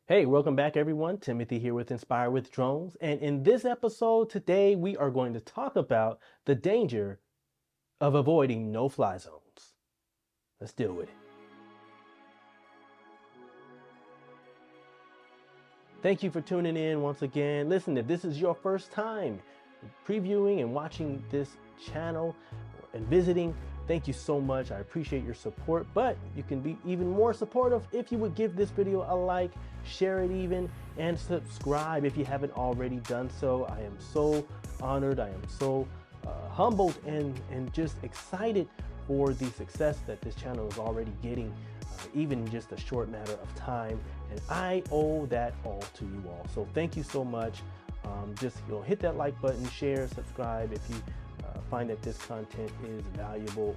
Hey, welcome back everyone. Timothy here with Inspire with Drones. And in this episode today, we are going to talk about the danger of avoiding no-fly zones. Let's deal with it. Thank you for tuning in once again. Listen, if this is your first time previewing and watching this channel and visiting, thank you so much. I appreciate your support, but you can be even more supportive if you would give this video a like, share it even, and subscribe if you haven't already done so. I am so honored. I am so humbled and just excited for the success that this channel is already getting, even in just a short matter of time. And I owe that all to you all. So thank you so much. Just hit that like button, share, subscribe if you find that this content is valuable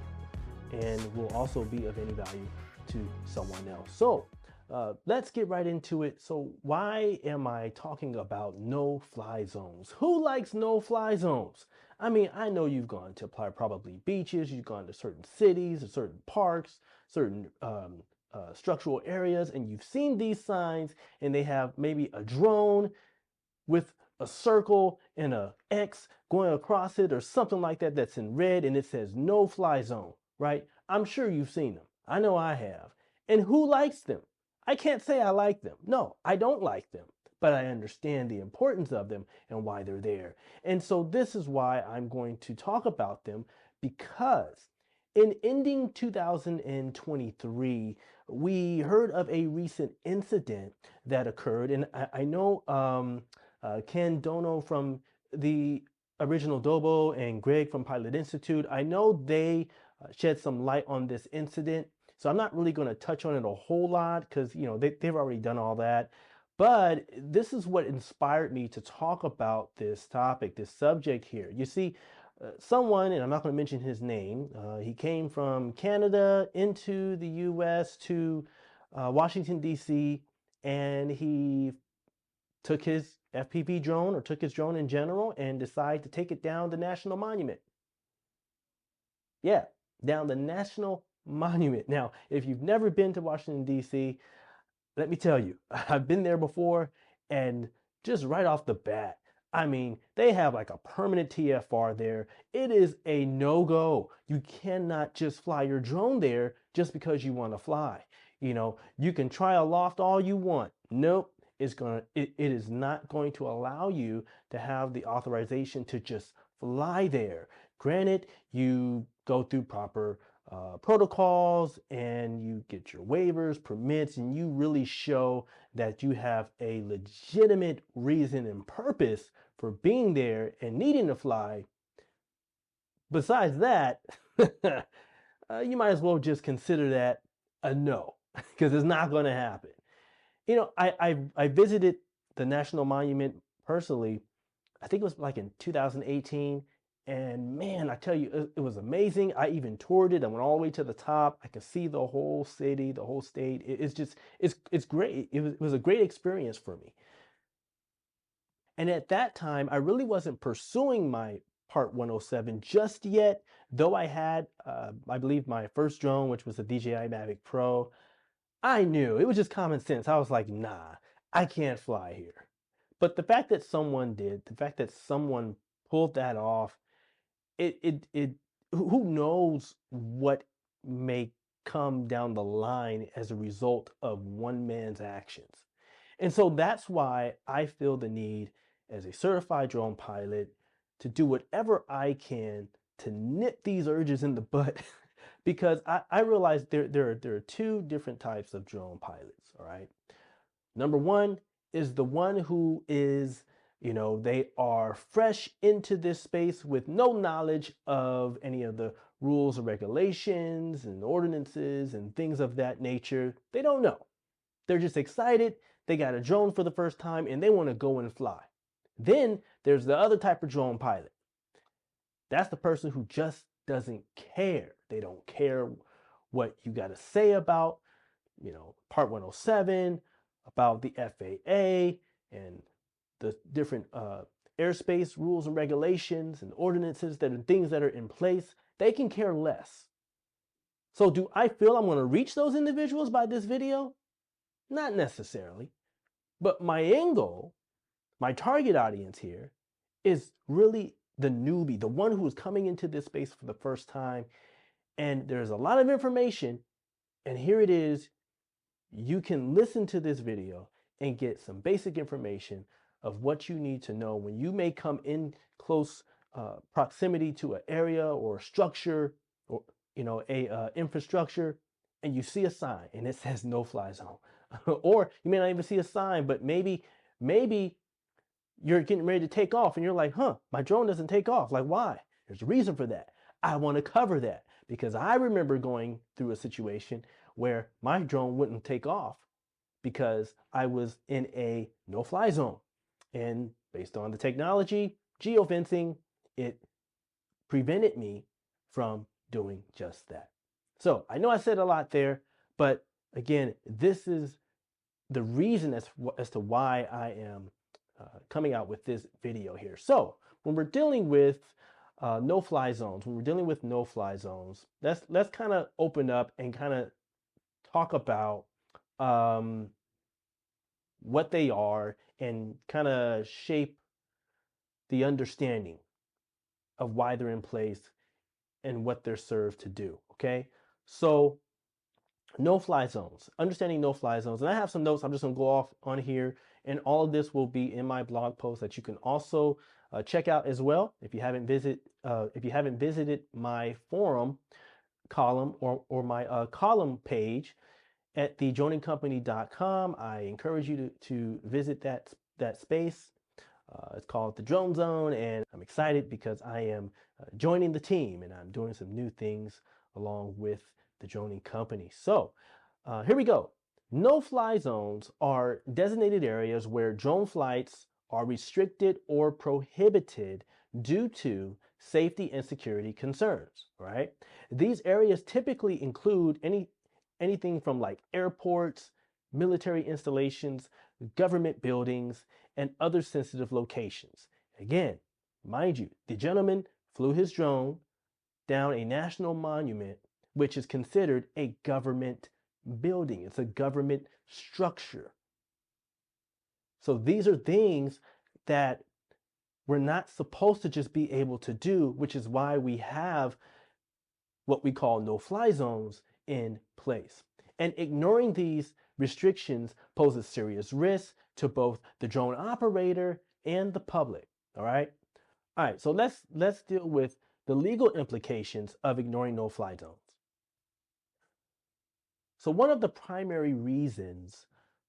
and will also be of any value to someone else. So let's get right into it. So why am I talking about no-fly zones? Who likes no-fly zones? I mean, I know you've gone to probably beaches, you've gone to certain cities, or certain parks, certain structural areas, and you've seen these signs, and they have maybe a drone with a circle and a X going across it or something like that that's in red, and it says no fly zone, right? I'm sure you've seen them. I know I have. And who likes them? I can't say I like them. No, I don't like them, but I understand the importance of them and why they're there. And so this is why I'm going to talk about them, because in ending 2023, we heard of a recent incident that occurred, and I know Ken Dono from the original Dobo and Greg from Pilot Institute, I know they shed some light on this incident. So I'm not really going to touch on it a whole lot because, they've already done all that. But this is what inspired me to talk about this topic, this subject here. You see, someone, and I'm not going to mention his name, he came from Canada into the US to Washington, D.C., and he took his FPV drone or took his drone in general and decided to take it down the National Monument. Yeah, down the National Monument. Now, if you've never been to Washington, D.C., let me tell you, I've been there before, and just right off the bat, I mean, they have like a permanent TFR there. It is a no-go. You cannot just fly your drone there just because you want to fly. You can try a loft all you want. Nope. It is not going to allow you to have the authorization to just fly there. Granted, you go through proper protocols and you get your waivers, permits, and you really show that you have a legitimate reason and purpose for being there and needing to fly. Besides that, you might as well just consider that a no, because it's not going to happen. I visited the National Monument personally. I think it was like in 2018. And man, I tell you, it was amazing. I even toured it. I went all the way to the top. I could see the whole city, the whole state. It's great. It was a great experience for me. And at that time, I really wasn't pursuing my Part 107 just yet, though I had, I believe, my first drone, which was the DJI Mavic Pro. I knew it was just common sense. I was like, nah, I can't fly here. But the fact that someone did, the fact that someone pulled that off, who knows what may come down the line as a result of one man's actions. And so that's why I feel the need as a certified drone pilot to do whatever I can to nip these urges in the butt because I realize there are two different types of drone pilots, all right? Number one is the one who is, they are fresh into this space with no knowledge of any of the rules or regulations and ordinances and things of that nature. They don't know. They're just excited. They got a drone for the first time and they want to go and fly. Then there's the other type of drone pilot. That's the person who just doesn't care. They don't care what you got to say about, Part 107, about the FAA and the different airspace rules and regulations and ordinances that are things that are in place. They can care less. So do I feel I'm going to reach those individuals by this video? Not necessarily. But my end goal, my target audience here, is really the newbie, the one who is coming into this space for the first time. And there's a lot of information, and here it is. You can listen to this video and get some basic information of what you need to know when you may come in close proximity to an area or a structure, or a infrastructure, and you see a sign and it says no fly zone. Or you may not even see a sign, but maybe you're getting ready to take off and you're like, my drone doesn't take off. Like, why? There's a reason for that. I want to cover that because I remember going through a situation where my drone wouldn't take off because I was in a no-fly zone. And based on the technology, geofencing, it prevented me from doing just that. So I know I said a lot there, but again, this is the reason as to why I am coming out with this video here. So when we're dealing with no-fly zones, let's kind of open up and kind of talk about what they are and kind of shape the understanding of why they're in place and what they're served to do. Okay, so no-fly zones, understanding no-fly zones, and I have some notes I'm just gonna go off on here, and all of this will be in my blog post that you can also check out as well. If you haven't visited my forum column or my column page at thedroningcompany.com, I encourage you to visit that space. It's called the Drone Zone, and I'm excited because I am joining the team and I'm doing some new things along with the Droning Company. So here we go. No-fly zones are designated areas where drone flights are restricted or prohibited due to safety and security concerns, right? These areas typically include anything from like airports, military installations, government buildings, and other sensitive locations. Again, mind you, the gentleman flew his drone down a national monument, which is considered a government building. It's a government structure. So these are things that we're not supposed to just be able to do, which is why we have what we call no-fly zones in place. And ignoring these restrictions poses serious risk to both the drone operator and the public. All right. So let's deal with the legal implications of ignoring no-fly zones. So one of the primary reasons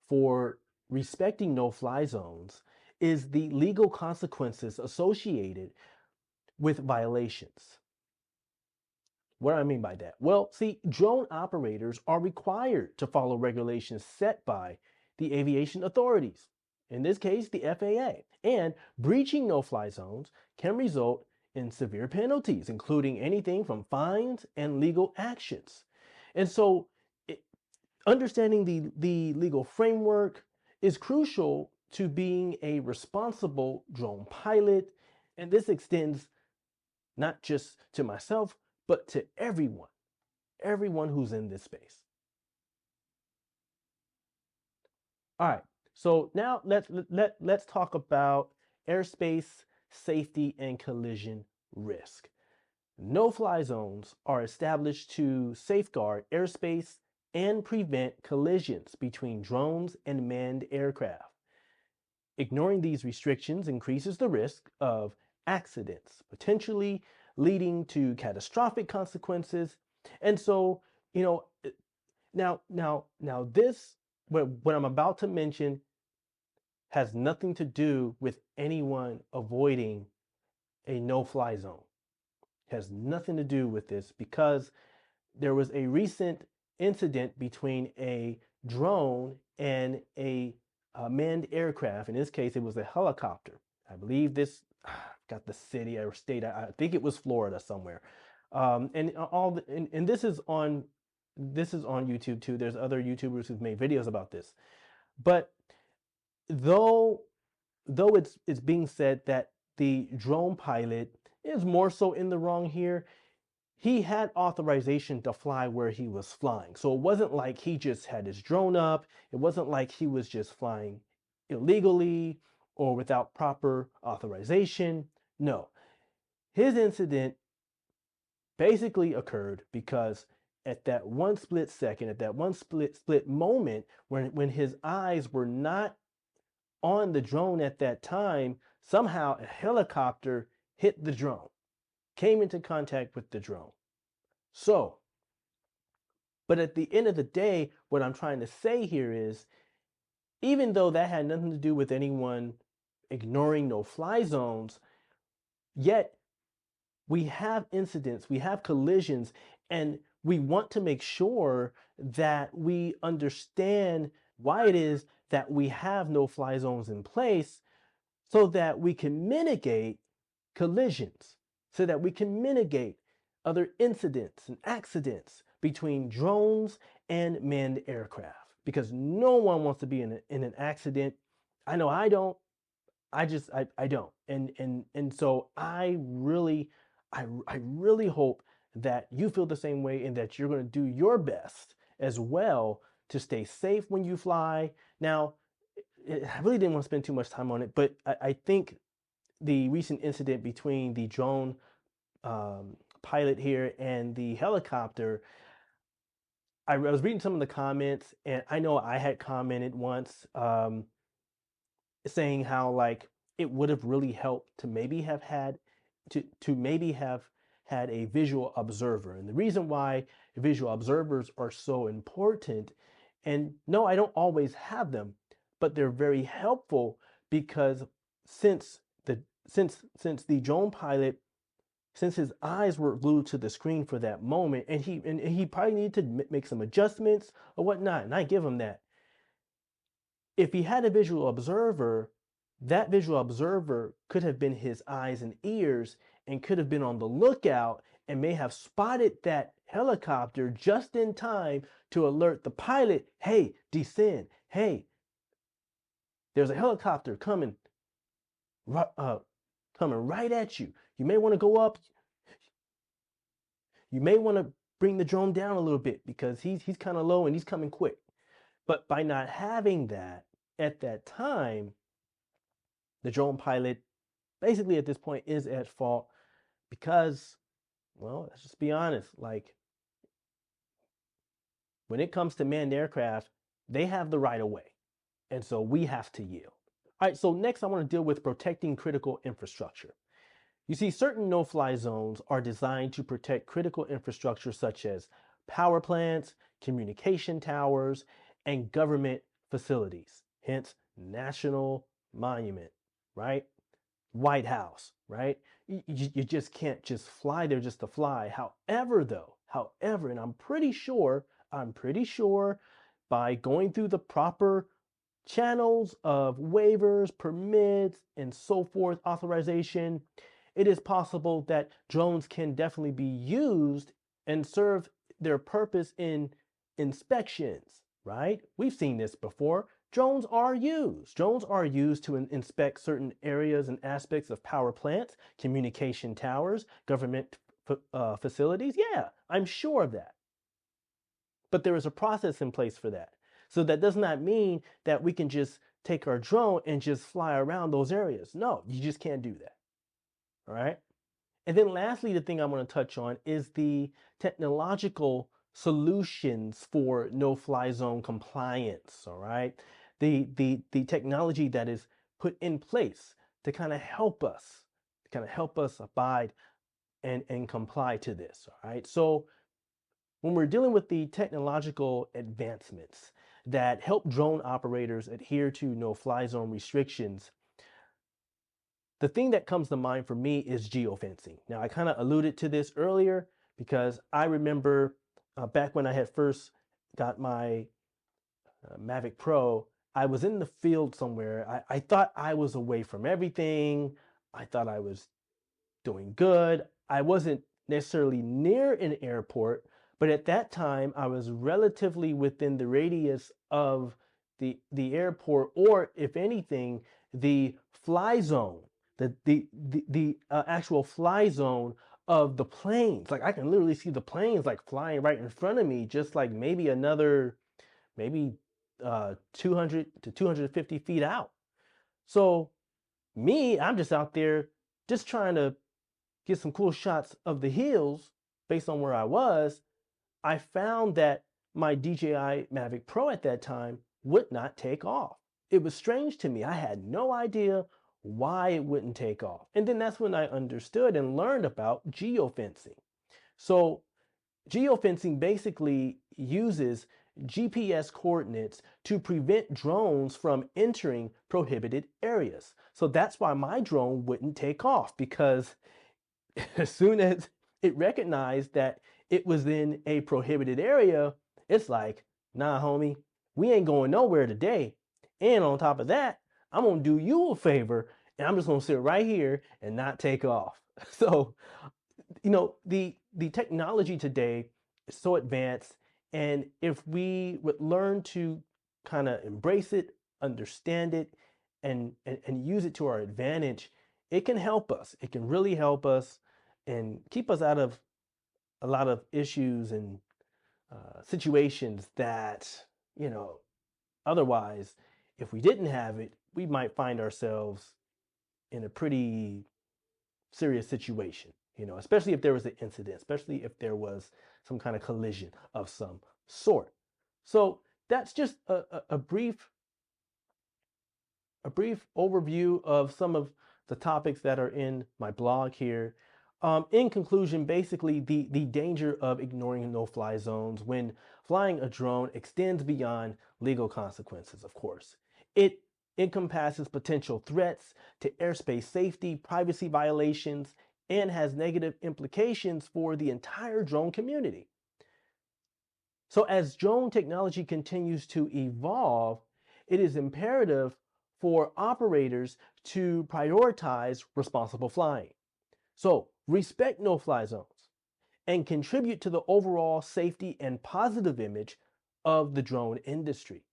for respecting no-fly zones is the legal consequences associated with violations. What do I mean by that? Well, see, drone operators are required to follow regulations set by the aviation authorities, in this case, the FAA, and breaching no-fly zones can result in severe penalties, including anything from fines and legal actions. And so understanding the legal framework is crucial to being a responsible drone pilot, and this extends not just to myself, but to everyone who's in this space. All right, so now let's talk about airspace safety and collision risk. No-fly zones are established to safeguard airspace and prevent collisions between drones and manned aircraft. Ignoring these restrictions increases the risk of accidents, potentially leading to catastrophic consequences. And so, now this, what I'm about to mention has nothing to do with anyone avoiding a no-fly zone. It has nothing to do with this because there was a recent incident between a drone and a manned aircraft. In this case, it was a helicopter. I believe got the city or state. I think it was Florida somewhere. And this is on YouTube too. There's other YouTubers who've made videos about this. But though it's being said that the drone pilot is more so in the wrong here, he had authorization to fly where he was flying. So it wasn't like he just had his drone up. It wasn't like he was just flying illegally or without proper authorization. No, his incident basically occurred because at that one split second, at that one split moment, when his eyes were not on the drone at that time, somehow a helicopter hit the drone, came into contact with the drone. So, but at the end of the day, what I'm trying to say here is, even though that had nothing to do with anyone ignoring no-fly zones, yet we have incidents, we have collisions, and we want to make sure that we understand why it is that we have no-fly zones in place so that we can mitigate collisions, so that we can mitigate other incidents and accidents between drones and manned aircraft. Because no one wants to be in an accident. I know I don't. I don't. And so I really hope that you feel the same way and that you're going to do your best as well to stay safe when you fly. Now, I really didn't want to spend too much time on it, but I think the recent incident between the drone pilot here and the helicopter, I was reading some of the comments, and I know I had commented once saying how like it would have really helped to maybe have had to maybe have had a visual observer. And the reason why visual observers are so important, and no, I don't always have them, but they're very helpful because since the since the drone pilot, since his eyes were glued to the screen for that moment, and he probably needed to make some adjustments or whatnot, and I give him that. If he had a visual observer, that visual observer could have been his eyes and ears and could have been on the lookout and may have spotted that helicopter just in time to alert the pilot, hey, descend. Hey, there's a helicopter coming, coming right at you. You may want to go up. You may want to bring the drone down a little bit because he's kind of low and he's coming quick. But by not having that at that time, the drone pilot basically at this point is at fault because, well, let's just be honest, like when it comes to manned aircraft, they have the right of way. And so we have to yield. All right, so next I want to deal with protecting critical infrastructure. You see, certain no-fly zones are designed to protect critical infrastructure such as power plants, communication towers, and government facilities, hence national monument, right? White House, right? You just can't just fly there just to fly. However, and I'm pretty sure by going through the proper channels of waivers, permits, and so forth, authorization, it is possible that drones can definitely be used and serve their purpose in inspections, right? We've seen this before. Drones are used. Drones are used to inspect certain areas and aspects of power plants, communication towers, government facilities. Yeah, I'm sure of that. But there is a process in place for that. So that does not mean that we can just take our drone and just fly around those areas. No, you just can't do that. All right. And then lastly, the thing I want to touch on is the technological solutions for no-fly zone compliance. All right. The technology that is put in place to kind of help us, abide and comply to this. All right. So when we're dealing with the technological advancements that help drone operators adhere to no-fly zone restrictions, the thing that comes to mind for me is geofencing. Now, I kind of alluded to this earlier because I remember back when I had first got my Mavic Pro, I was in the field somewhere. I thought I was away from everything. I thought I was doing good. I wasn't necessarily near an airport, but at that time I was relatively within the radius of the airport, or if anything, the fly zone, the actual fly zone of the planes. Like I can literally see the planes like flying right in front of me, just like maybe another maybe 200 to 250 feet out. So I'm just out there just trying to get some cool shots of the hills based on where I was. I found that my DJI Mavic Pro at that time would not take off. It was strange to me. I had no idea why it wouldn't take off. And then that's when I understood and learned about geofencing. So geofencing basically uses GPS coordinates to prevent drones from entering prohibited areas. So that's why my drone wouldn't take off, because as soon as it recognized that it was in a prohibited area, it's like, nah, homie, we ain't going nowhere today. And on top of that, I'm gonna do you a favor and I'm just gonna sit right here and not take off. So, the technology today is so advanced, and if we would learn to kind of embrace it, understand it, and use it to our advantage, it can help us. It can really help us and keep us out of a lot of issues and situations that, otherwise, if we didn't have it, we might find ourselves in a pretty serious situation, especially if there was an incident, especially if there was some kind of collision of some sort. So that's just a brief overview of some of the topics that are in my blog here. In conclusion, basically the danger of ignoring no-fly zones when flying a drone extends beyond legal consequences, of course. It encompasses potential threats to airspace safety, privacy violations, and has negative implications for the entire drone community. So as drone technology continues to evolve, it is imperative for operators to prioritize responsible flying. So respect no-fly zones and contribute to the overall safety and positive image of the drone industry.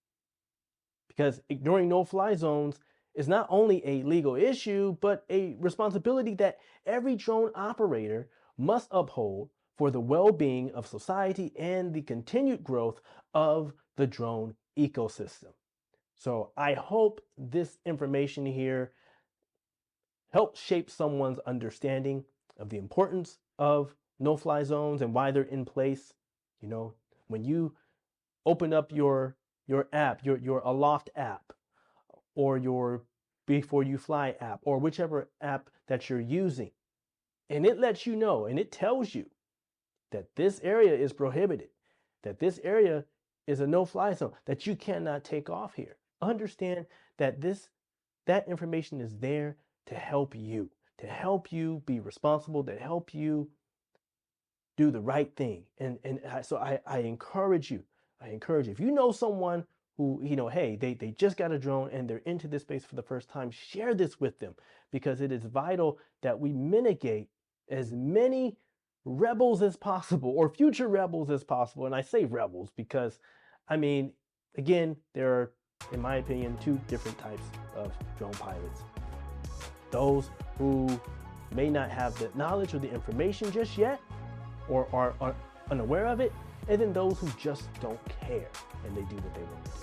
Because ignoring no-fly zones is not only a legal issue, but a responsibility that every drone operator must uphold for the well-being of society and the continued growth of the drone ecosystem. So I hope this information here helps shape someone's understanding of the importance of no-fly zones and why they're in place. When you open up your app, your Aloft app, or your Before You Fly app, or whichever app that you're using, and it lets you know, and it tells you that this area is prohibited, that this area is a no-fly zone, that you cannot take off here. Understand that that information is there to help you be responsible, to help you do the right thing. So I encourage you, if you know someone who, hey, they just got a drone and they're into this space for the first time, share this with them, because it is vital that we mitigate as many rebels as possible, or future rebels as possible. And I say rebels because, again, there are, in my opinion, two different types of drone pilots. Those who may not have the knowledge or the information just yet, or are unaware of it, and then those who just don't care and they do what they want to do.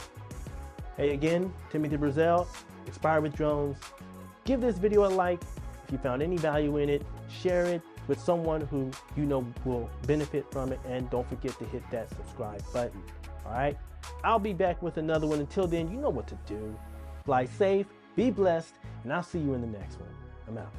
Hey, again, Timothy Brazel, Inspired with Drones. Give this video a like if you found any value in it. Share it with someone who will benefit from it, and don't forget to hit that subscribe button. All right, I'll be back with another one. Until then, you know what to do. Fly safe, be blessed, and I'll see you in the next one. I'm out.